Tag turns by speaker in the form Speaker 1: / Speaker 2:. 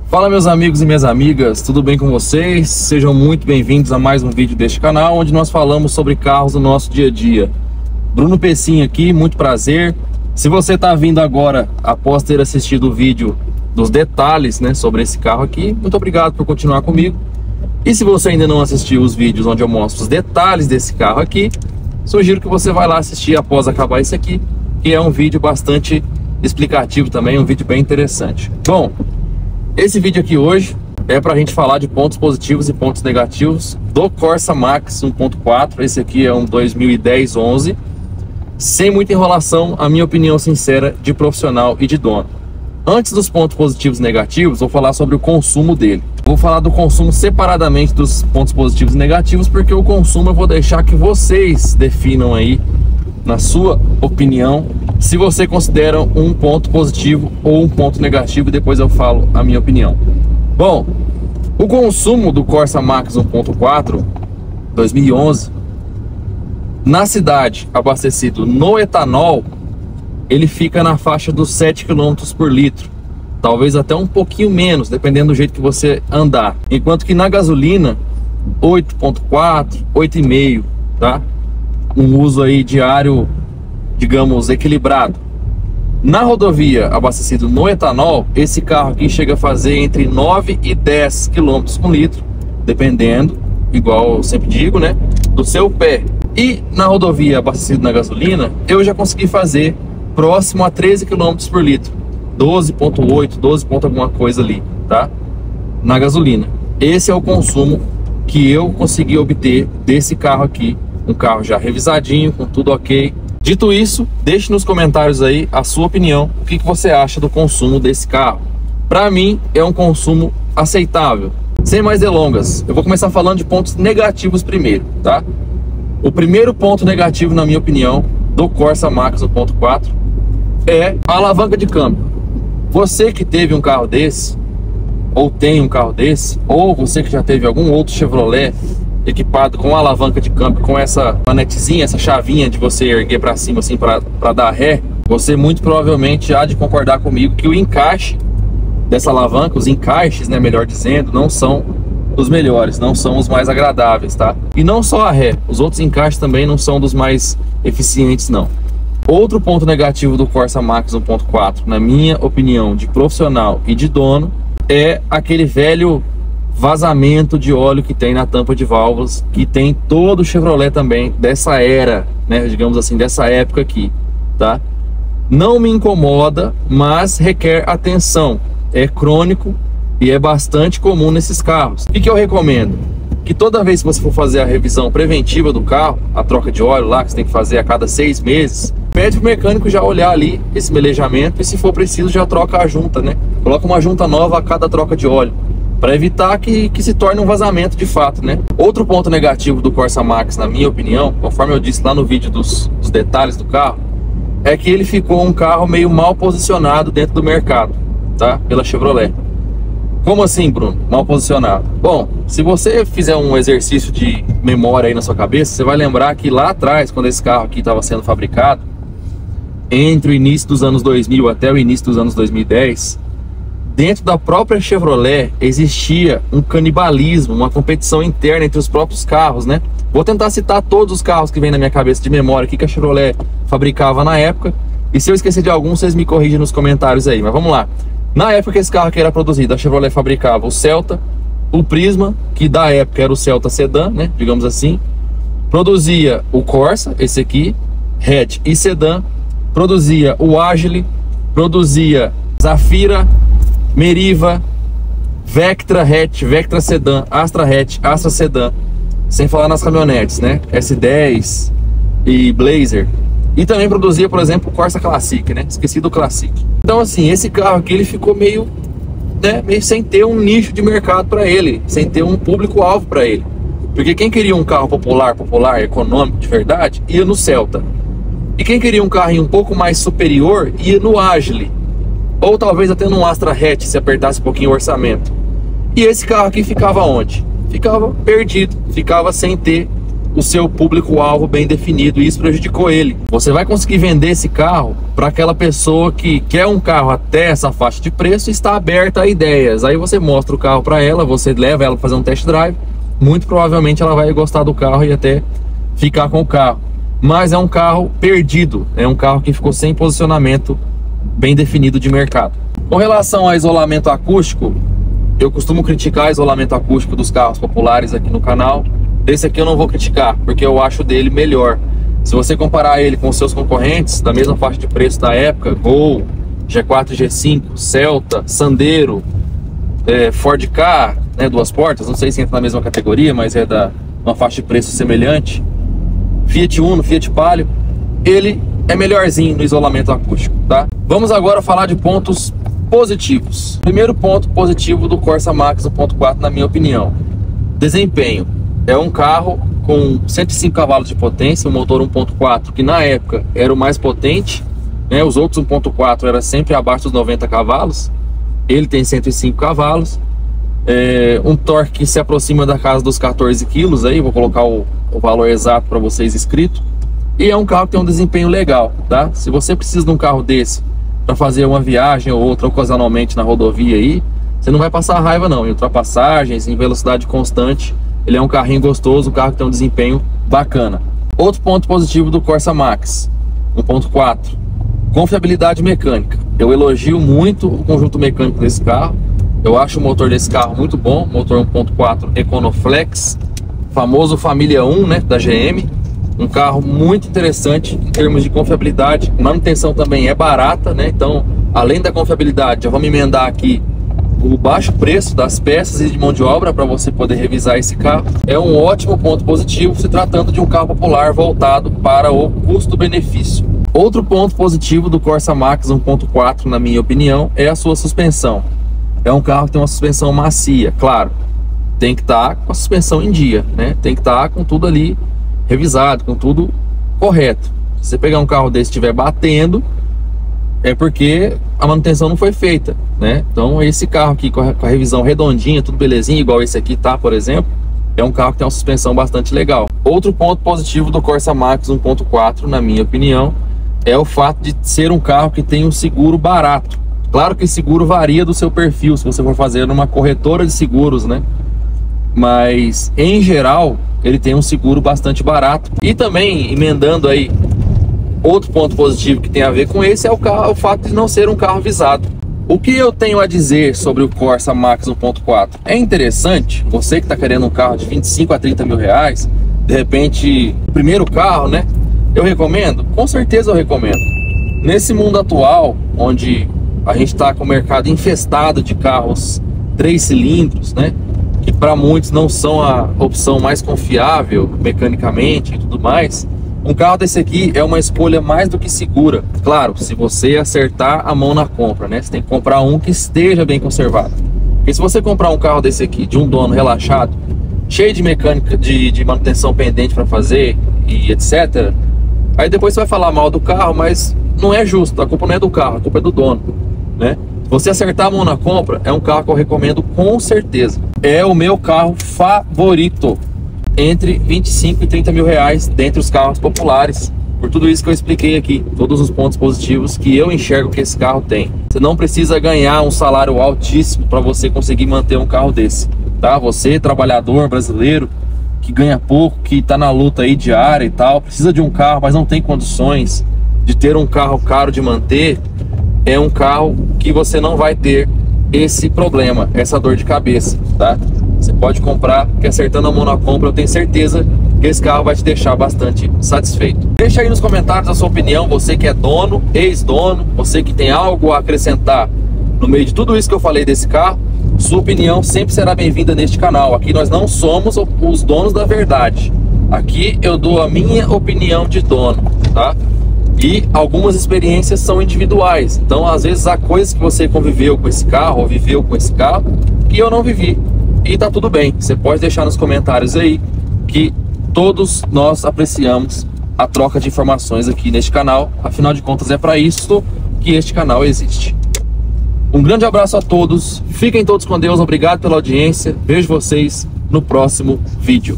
Speaker 1: Fala meus amigos e minhas amigas, tudo bem com vocês? Sejam muito bem-vindos a mais um vídeo deste canal, onde nós falamos sobre carros do nosso dia a dia. Bruno Pecinho aqui, muito prazer. Se você está vindo agora após ter assistido o vídeo dos detalhes, né, sobre esse carro aqui, muito obrigado por continuar comigo. E se você ainda não assistiu os vídeos onde eu mostro os detalhes desse carro aqui, sugiro que você vá lá assistir após acabar esse aqui, que é um vídeo bastante explicativo também, um vídeo bem interessante. Bom, esse vídeo aqui hoje é para a gente falar de pontos positivos e pontos negativos do Corsa Max 1.4. Esse aqui é um 2010-11. Sem muita enrolação, a minha opinião sincera de profissional e de dono. Antes dos pontos positivos e negativos, vou falar sobre o consumo dele. Vou falar do consumo separadamente dos pontos positivos e negativos, porque o consumo eu vou deixar que vocês definam aí, na sua opinião, se você considera um ponto positivo ou um ponto negativo, e depois eu falo a minha opinião. Bom, o consumo do Corsa Max 1.4 2011 na cidade, abastecido no etanol, ele fica na faixa dos 7 km por litro, talvez até um pouquinho menos, dependendo do jeito que você andar, enquanto que na gasolina 8.4, 8,5, tá? Um uso aí diário, digamos, equilibrado. Na rodovia, abastecido no etanol, esse carro aqui chega a fazer entre 9 e 10 km por litro, dependendo, igual eu sempre digo, né, do seu pé. E na rodovia, abastecido na gasolina, eu já consegui fazer próximo a 13 km por litro, 12.8, 12 ponto alguma coisa ali, tá? Na gasolina. Esse é o consumo que eu consegui obter desse carro aqui, um carro já revisadinho, com tudo ok. Dito isso, deixe nos comentários aí a sua opinião, o que você acha do consumo desse carro. Para mim, é um consumo aceitável. Sem mais delongas, eu vou começar falando de pontos negativos primeiro, tá? O primeiro ponto negativo, na minha opinião, do Corsa Max 1.4 é a alavanca de câmbio. Você que teve um carro desse, ou tem um carro desse, ou você que já teve algum outro Chevrolet equipado com alavanca de câmbio, com essa manetezinha, essa chavinha de você erguer para cima assim para dar ré, você muito provavelmente há de concordar comigo que o encaixe dessa alavanca, os encaixes, né, melhor dizendo, não são os melhores, não são os mais agradáveis, tá? E não só a ré, os outros encaixes também não são dos mais eficientes, não. Outro ponto negativo do Corsa Max 1.4, na minha opinião, de profissional e de dono, é aquele velho vazamento de óleo que tem na tampa de válvulas, que tem todo o Chevrolet também dessa era, né, digamos assim, dessa época aqui, tá? Não me incomoda, mas requer atenção, é crônico e é bastante comum nesses carros. O que eu recomendo? Que toda vez que você for fazer a revisão preventiva do carro, a troca de óleo lá, que você tem que fazer a cada 6 meses, pede pro mecânico já olhar ali esse melejamento e, se for preciso, já troca a junta, né? Coloca uma junta nova a cada troca de óleo, para evitar que se torne um vazamento de fato, né? Outro ponto negativo do Corsa Max, na minha opinião, conforme eu disse lá no vídeo dos detalhes do carro, é que ele ficou um carro meio mal posicionado dentro do mercado, tá? Pela Chevrolet. Como assim, Bruno? Mal posicionado? Bom, se você fizer um exercício de memória aí na sua cabeça, você vai lembrar que lá atrás, quando esse carro aqui estava sendo fabricado, entre o início dos anos 2000 até o início dos anos 2010, dentro da própria Chevrolet existia um canibalismo, uma competição interna entre os próprios carros, né? Vou tentar citar todos os carros que vem na minha cabeça de memória aqui que a Chevrolet fabricava na época, e se eu esquecer de algum, vocês me corrigem nos comentários aí, mas vamos lá. Na época que esse carro aqui era produzido, a Chevrolet fabricava o Celta, o Prisma, que da época era o Celta Sedan, né, digamos assim, produzia o Corsa, esse aqui, hatch e sedã, produzia o Agile, produzia Zafira, Meriva, Vectra hatch, Vectra sedã, Astra hatch, Astra sedã, sem falar nas caminhonetes, né, S10 e Blazer. E também produzia, por exemplo, o Corsa Classic, né? Esqueci do Classic. Então, assim, esse carro aqui, ele ficou meio, né, meio sem ter um nicho de mercado para ele, sem ter um público-alvo para ele. Porque quem queria um carro popular, econômico de verdade, ia no Celta. E quem queria um carro um pouco mais superior, ia no Agile. Ou talvez até no Astra hatch, se apertasse um pouquinho o orçamento. E esse carro aqui ficava onde? Ficava perdido, ficava sem ter o seu público-alvo bem definido, e isso prejudicou ele. Você vai conseguir vender esse carro para aquela pessoa que quer um carro até essa faixa de preço e está aberta a ideias. Aí você mostra o carro para ela, você leva ela para fazer um test drive, muito provavelmente ela vai gostar do carro e até ficar com o carro. Mas é um carro perdido, é um carro que ficou sem posicionamento bem definido de mercado. Com relação a isolamento acústico, eu costumo criticar o isolamento acústico dos carros populares aqui no canal. Esse aqui eu não vou criticar, porque eu acho dele melhor. Se você comparar ele com os seus concorrentes da mesma faixa de preço da época, Gol, G4 e G5, Celta, Sandero, Ford Ka, né, duas portas, não sei se entra na mesma categoria, mas é da uma faixa de preço semelhante, Fiat Uno, Fiat Palio, ele é melhorzinho no isolamento acústico, tá? Vamos agora falar de pontos positivos. Primeiro ponto positivo do Corsa Max 1.4, na minha opinião, desempenho. É um carro com 105 cavalos de potência, um motor 1.4 que na época era o mais potente, né? Os outros 1.4 era sempre abaixo dos 90 cavalos, ele tem 105 cavalos, um torque que se aproxima da casa dos 14 quilos, aí vou colocar o valor exato para vocês escrito, e é um carro que tem um desempenho legal, tá? Se você precisa de um carro desse para fazer uma viagem ou outra ocasionalmente na rodovia aí, você não vai passar raiva não, em ultrapassagens, em velocidade constante. Ele é um carrinho gostoso, um carro que tem um desempenho bacana. Outro ponto positivo do Corsa Max 1.4, confiabilidade mecânica. Eu elogio muito o conjunto mecânico desse carro. Eu acho o motor desse carro muito bom, motor 1.4 Econoflex, famoso Família 1, né, da GM. Um carro muito interessante em termos de confiabilidade. Manutenção também é barata, né? Então, além da confiabilidade, já vamos emendar aqui o baixo preço das peças e de mão de obra para você poder revisar esse carro. É um ótimo ponto positivo se tratando de um carro popular voltado para o custo-benefício. Outro ponto positivo do Corsa Max 1.4, na minha opinião, é a sua suspensão. É um carro que tem uma suspensão macia, claro. Tem que estar com a suspensão em dia, né? Tem que estar com tudo ali revisado, com tudo correto. Se você pegar um carro desse e estiver batendo, é porque a manutenção não foi feita, né? Então esse carro aqui com a revisão redondinha, tudo belezinha, igual esse aqui tá, por exemplo, é um carro que tem uma suspensão bastante legal. Outro ponto positivo do Corsa Max 1.4, na minha opinião, é o fato de ser um carro que tem um seguro barato. Claro que seguro varia do seu perfil, se você for fazer numa corretora de seguros, né? Mas em geral ele tem um seguro bastante barato. E também, emendando aí, outro ponto positivo que tem a ver com esse é o fato de não ser um carro visado. O que eu tenho a dizer sobre o Corsa Max 1.4? É interessante, você que está querendo um carro de 25 a 30 mil reais, de repente, primeiro carro, né? Eu recomendo? Com certeza eu recomendo. Nesse mundo atual, onde a gente está com o mercado infestado de carros 3 cilindros, né? Que para muitos não são a opção mais confiável mecanicamente e tudo mais, um carro desse aqui é uma escolha mais do que segura. Claro, se você acertar a mão na compra, né? Você tem que comprar um que esteja bem conservado. Porque se você comprar um carro desse aqui, de um dono relaxado, cheio de mecânica, de manutenção pendente para fazer e etc., aí depois você vai falar mal do carro, mas não é justo. A culpa não é do carro, a culpa é do dono, né? Se você acertar a mão na compra, é um carro que eu recomendo com certeza. É o meu carro favorito entre 25 e 30 mil reais dentre os carros populares. Por tudo isso que eu expliquei aqui, todos os pontos positivos que eu enxergo que esse carro tem. Você não precisa ganhar um salário altíssimo para você conseguir manter um carro desse, tá? Você, trabalhador brasileiro, que ganha pouco, que está na luta aí diária e tal, precisa de um carro, mas não tem condições de ter um carro caro de manter, é um carro que você não vai ter esse problema, essa dor de cabeça, tá? Você pode comprar, que acertando a mão na compra, eu tenho certeza que esse carro vai te deixar bastante satisfeito. Deixa aí nos comentários a sua opinião, você que é dono, ex-dono, você que tem algo a acrescentar no meio de tudo isso que eu falei desse carro. Sua opinião sempre será bem-vinda neste canal. Aqui nós não somos os donos da verdade. Aqui eu dou a minha opinião de dono, tá? E algumas experiências são individuais. Então, às vezes, há coisas que você conviveu com esse carro, ou viveu com esse carro, que eu não vivi. E tá tudo bem. Você pode deixar nos comentários aí que todos nós apreciamos a troca de informações aqui neste canal. Afinal de contas, é para isso que este canal existe. Um grande abraço a todos. Fiquem todos com Deus. Obrigado pela audiência. Vejo vocês no próximo vídeo.